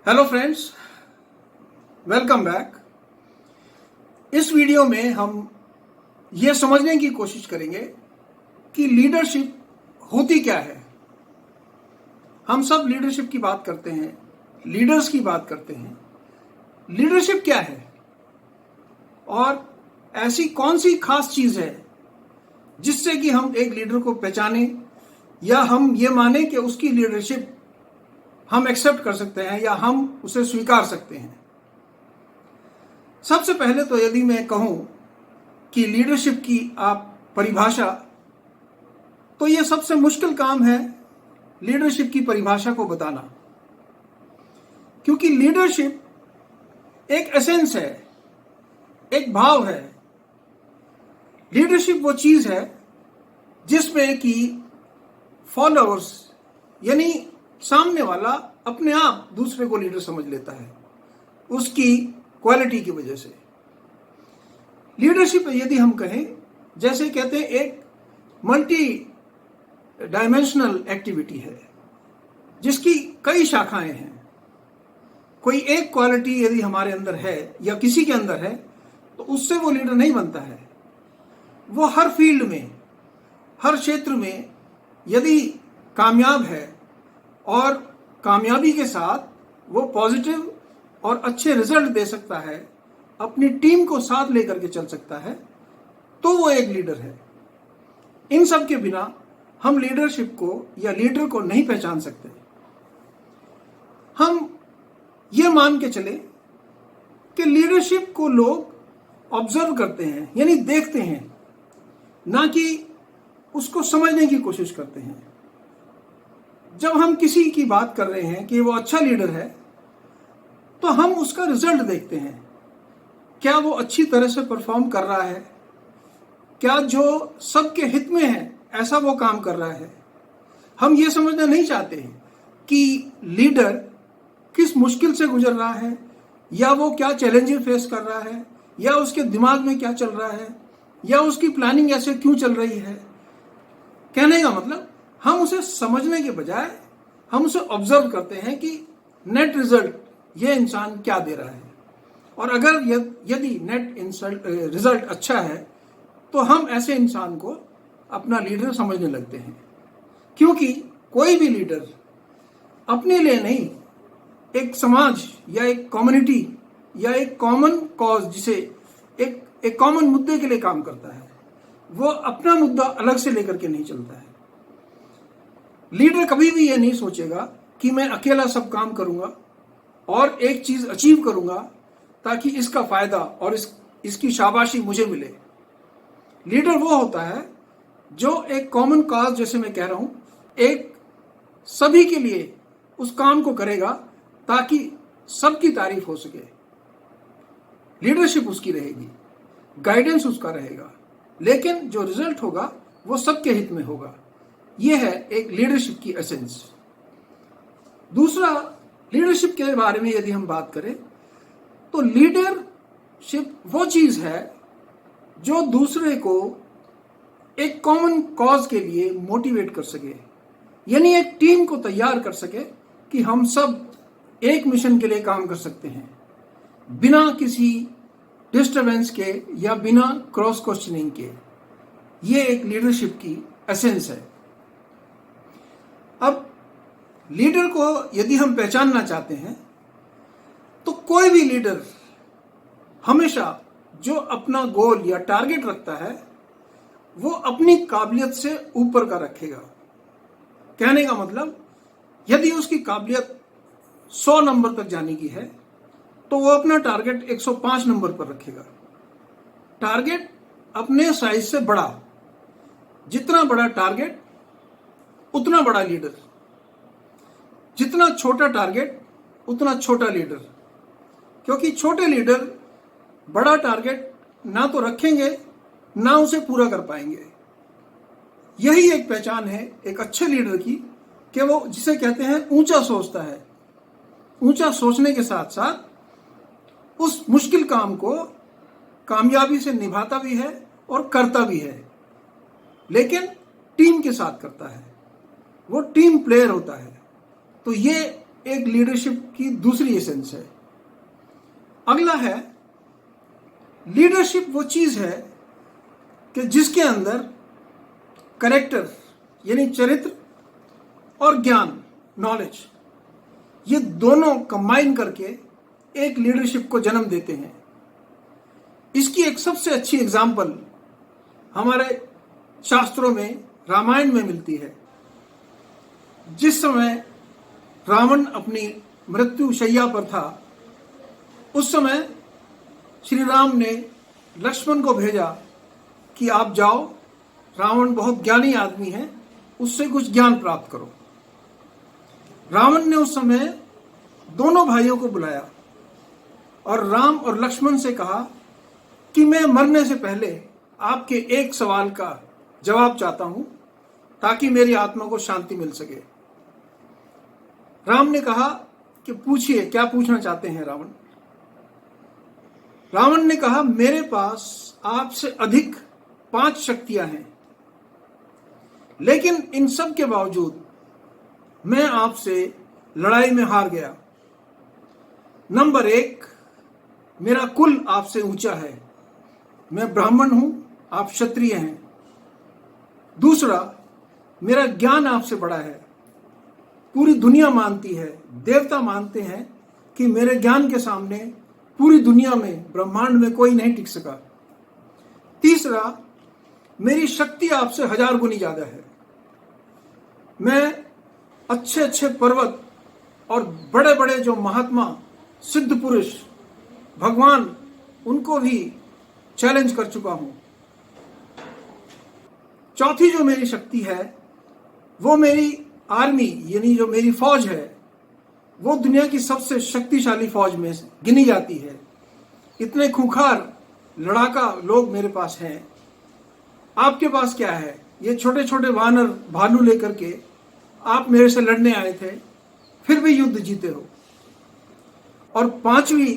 Hello friends, welcome back. इस video में हम ये समझने की कोशिश करेंगे कि लीडरशिप होती क्या है। हम सब लीडरशिप की बात करते हैं, लीडर्स की बात करते हैं। लीडरशिप क्या है और ऐसी कौन सी खास चीज है जिससे कि हम एक लीडर को पहचाने या हम ये माने कि उसकी लीडरशिप हम एक्सेप्ट कर सकते हैं या हम उसे स्वीकार सकते हैं। सबसे पहले तो यदि मैं कहूं कि लीडरशिप की आप परिभाषा, तो यह सबसे मुश्किल काम है लीडरशिप की परिभाषा को बताना, क्योंकि लीडरशिप एक एसेंस है, एक भाव है। लीडरशिप वो चीज है जिसमें कि फॉलोअर्स यानी सामने वाला अपने आप दूसरे को लीडर समझ लेता है उसकी क्वालिटी की वजह से। लीडरशिप यदि हम कहें, जैसे कहते हैं, एक मल्टी डायमेंशनल एक्टिविटी है जिसकी कई शाखाएं हैं। कोई एक क्वालिटी यदि हमारे अंदर है या किसी के अंदर है तो उससे वो लीडर नहीं बनता है। वो हर फील्ड में, हर क्षेत्र में यदि कामयाब है और कामयाबी के साथ वो पॉजिटिव और अच्छे रिजल्ट दे सकता है, अपनी टीम को साथ लेकर के चल सकता है, तो वो एक लीडर है। इन सब के बिना हम लीडरशिप को या लीडर को नहीं पहचान सकते। हम ये मान के चले कि लीडरशिप को लोग ऑब्जर्व करते हैं, यानी देखते हैं, ना कि उसको समझने की कोशिश करते हैं। जब हम किसी की बात कर रहे हैं कि वो अच्छा लीडर है, तो हम उसका रिजल्ट देखते हैं। क्या वो अच्छी तरह से परफॉर्म कर रहा है? क्या जो सबके हित में है ऐसा वो काम कर रहा है? हम ये समझना नहीं चाहते हैं कि लीडर किस मुश्किल से गुजर रहा है, या वो क्या चैलेंजेस फेस कर रहा है, या उसके दिमाग में क्या चल रहा है, या उसकी प्लानिंग ऐसे क्यों चल रही है। कहने का मतलब, हम उसे समझने के बजाय हम उसे ऑब्जर्व करते हैं कि नेट रिजल्ट ये इंसान क्या दे रहा है। और अगर यदि नेट रिजल्ट अच्छा है तो हम ऐसे इंसान को अपना लीडर समझने लगते हैं। क्योंकि कोई भी लीडर अपने लिए नहीं, एक समाज या एक कम्युनिटी या एक कॉमन कॉज, जिसे एक कॉमन मुद्दे के लिए काम करता है। वो अपना मुद्दा अलग से लेकर के नहीं चलता है। लीडर कभी भी ये नहीं सोचेगा कि मैं अकेला सब काम करूंगा और एक चीज अचीव करूंगा ताकि इसका फायदा और इसकी शाबाशी मुझे मिले। लीडर वो होता है जो एक कॉमन कॉज, जैसे मैं कह रहा हूं, एक सभी के लिए उस काम को करेगा ताकि सबकी तारीफ हो सके। लीडरशिप उसकी रहेगी, गाइडेंस उसका रहेगा, लेकिन जो रिजल्ट होगा वो सबके हित में होगा। यह है एक लीडरशिप की एसेंस। दूसरा, लीडरशिप के बारे में यदि हम बात करें तो लीडरशिप वो चीज है जो दूसरे को एक कॉमन कॉज के लिए मोटिवेट कर सके, यानी एक टीम को तैयार कर सके कि हम सब एक मिशन के लिए काम कर सकते हैं बिना किसी डिस्टरबेंस के या बिना क्रॉस क्वेश्चनिंग के। ये एक लीडरशिप की एसेंस है। अब लीडर को यदि हम पहचानना चाहते हैं तो कोई भी लीडर हमेशा जो अपना गोल या टारगेट रखता है वो अपनी काबिलियत से ऊपर का रखेगा। कहने का मतलब, यदि उसकी काबिलियत 100 नंबर तक जाने की है तो वो अपना टारगेट 105 नंबर पर रखेगा। टारगेट अपने साइज से बड़ा, जितना बड़ा टारगेट उतना बड़ा लीडर, जितना छोटा टारगेट उतना छोटा लीडर। क्योंकि छोटे लीडर बड़ा टारगेट ना तो रखेंगे ना उसे पूरा कर पाएंगे। यही एक पहचान है एक अच्छे लीडर की, कि वो जिसे कहते हैं ऊंचा सोचता है। ऊंचा सोचने के साथ साथ उस मुश्किल काम को कामयाबी से निभाता भी है और करता भी है, लेकिन टीम के साथ करता है। वो टीम प्लेयर होता है। तो ये एक लीडरशिप की दूसरी एसेंस है। अगला है, लीडरशिप वो चीज है कि जिसके अंदर कैरेक्टर यानी चरित्र और ज्ञान नॉलेज, ये दोनों कंबाइन करके एक लीडरशिप को जन्म देते हैं। इसकी एक सबसे अच्छी एग्जाम्पल हमारे शास्त्रों में रामायण में मिलती है। जिस समय रावण अपनी मृत्यु शैया पर था, उस समय श्री राम ने लक्ष्मण को भेजा कि आप जाओ, रावण बहुत ज्ञानी आदमी है, उससे कुछ ज्ञान प्राप्त करो। रावण ने उस समय दोनों भाइयों को बुलाया और राम और लक्ष्मण से कहा कि मैं मरने से पहले आपके एक सवाल का जवाब चाहता हूं ताकि मेरी आत्मा को शांति मिल सके। राम ने कहा कि पूछिए, क्या पूछना चाहते हैं रावण। रावण ने कहा, मेरे पास आपसे अधिक 5 शक्तियां हैं, लेकिन इन सब के बावजूद मैं आपसे लड़ाई में हार गया। नंबर 1, मेरा कुल आपसे ऊंचा है, मैं ब्राह्मण हूं, आप क्षत्रिय हैं। दूसरा, मेरा ज्ञान आपसे बड़ा है, पूरी दुनिया मानती है, देवता मानते हैं कि मेरे ज्ञान के सामने पूरी दुनिया में, ब्रह्मांड में कोई नहीं टिक सका। तीसरा, मेरी शक्ति आपसे 1000 गुनी ज्यादा है, मैं अच्छे अच्छे पर्वत और बड़े बड़े जो महात्मा, सिद्ध पुरुष, भगवान, उनको भी चैलेंज कर चुका हूं। चौथी जो मेरी शक्ति है, वो मेरी आर्मी यानी जो मेरी फौज है, वो दुनिया की सबसे शक्तिशाली फौज में गिनी जाती है। इतने खूंखार लड़ाका लोग मेरे पास हैं। आपके पास क्या है? ये छोटे छोटे वानर भालू लेकर के आप मेरे से लड़ने आए थे, फिर भी युद्ध जीते हो। और पांचवी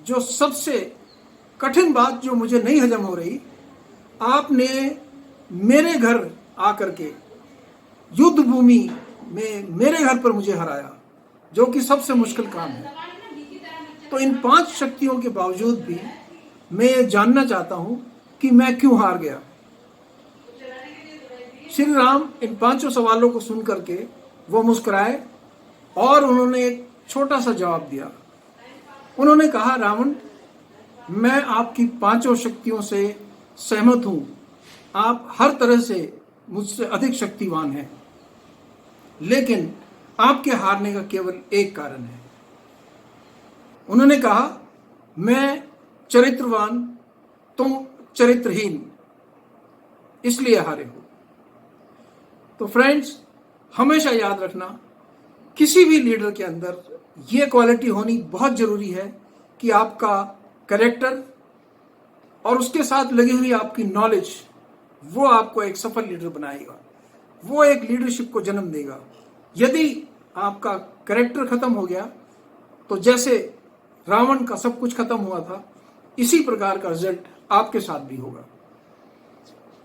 जो सबसे कठिन बात जो मुझे नहीं हजम हो रही, आपने मेरे घर आकर के युद्ध भूमि में मेरे घर पर मुझे हराया, जो कि सबसे मुश्किल काम है। तो इन 5 शक्तियों के बावजूद भी मैं ये जानना चाहता हूं कि मैं क्यों हार गया। श्री राम इन 5 सवालों को सुन करके वो मुस्कुराए और उन्होंने एक छोटा सा जवाब दिया। उन्होंने कहा, रावण, मैं आपकी 5 शक्तियों से सहमत हूं, आप हर तरह से मुझसे अधिक शक्तिवान हैं, लेकिन आपके हारने का केवल एक कारण है। उन्होंने कहा, मैं चरित्रवान, तुम चरित्रहीन, इसलिए हारे हो। तो फ्रेंड्स, हमेशा याद रखना, किसी भी लीडर के अंदर ये क्वालिटी होनी बहुत जरूरी है कि आपका कैरेक्टर और उसके साथ लगी हुई आपकी नॉलेज, वो आपको एक सफल लीडर बनाएगा, वो एक लीडरशिप को जन्म देगा। यदि आपका कैरेक्टर खत्म हो गया तो जैसे रावण का सब कुछ खत्म हुआ था, इसी प्रकार का रिजल्ट आपके साथ भी होगा।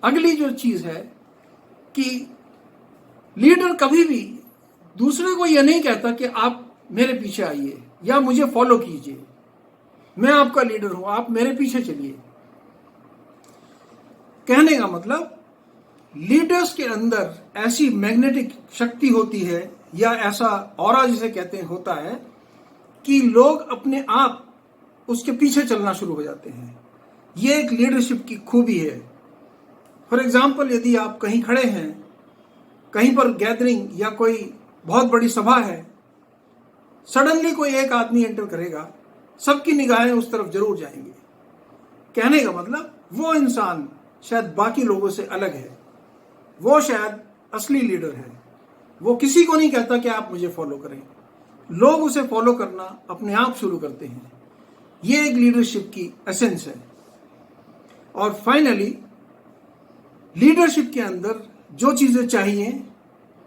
अगली जो चीज है कि लीडर कभी भी दूसरे को यह नहीं कहता कि आप मेरे पीछे आइए या मुझे फॉलो कीजिए, मैं आपका लीडर हूं, आप मेरे पीछे चलिए। कहने का मतलब, लीडर्स के अंदर ऐसी मैग्नेटिक शक्ति होती है या ऐसा ऑरा जिसे कहते हैं होता है कि लोग अपने आप उसके पीछे चलना शुरू हो जाते हैं। ये एक लीडरशिप की खूबी है। फॉर एग्जाम्पल, यदि आप कहीं खड़े हैं, कहीं पर गैदरिंग या कोई बहुत बड़ी सभा है, सडनली कोई एक आदमी एंटर करेगा, सबकी निगाहें उस तरफ जरूर जाएंगी। कहने का मतलब, वो इंसान शायद बाकी लोगों से अलग है, वो शायद असली लीडर है। वो किसी को नहीं कहता कि आप मुझे फॉलो करें, लोग उसे फॉलो करना अपने आप शुरू करते हैं। ये एक लीडरशिप की एसेंस है। और फाइनली, लीडरशिप के अंदर जो चीजें चाहिए,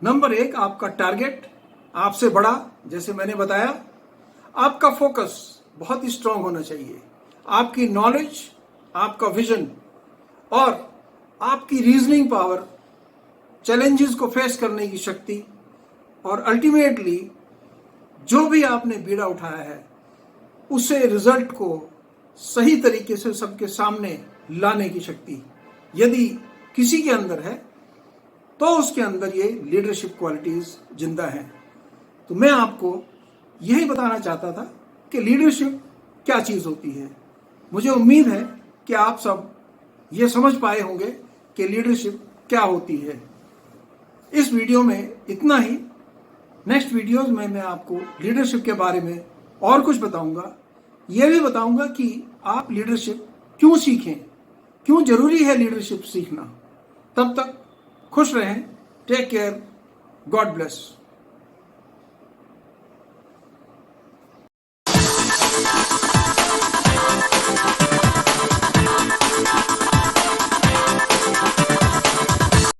नंबर 1, आपका टारगेट आपसे बड़ा, जैसे मैंने बताया। आपका फोकस बहुत ही स्ट्रांग होना चाहिए, आपकी नॉलेज, आपका विजन और आपकी रीजनिंग पावर, चैलेंजेस को फेस करने की शक्ति, और अल्टीमेटली जो भी आपने बीड़ा उठाया है उसे रिजल्ट को सही तरीके से सबके सामने लाने की शक्ति यदि किसी के अंदर है तो उसके अंदर ये लीडरशिप क्वालिटीज जिंदा हैं। तो मैं आपको यही बताना चाहता था कि लीडरशिप क्या चीज होती है। मुझे उम्मीद है कि आप सब ये समझ पाए होंगे कि लीडरशिप क्या होती है। इस वीडियो में इतना ही। नेक्स्ट वीडियोस में मैं आपको लीडरशिप के बारे में और कुछ बताऊंगा। यह भी बताऊंगा कि आप लीडरशिप क्यों सीखें, क्यों जरूरी है लीडरशिप सीखना। तब तक खुश रहें। Take care. God bless.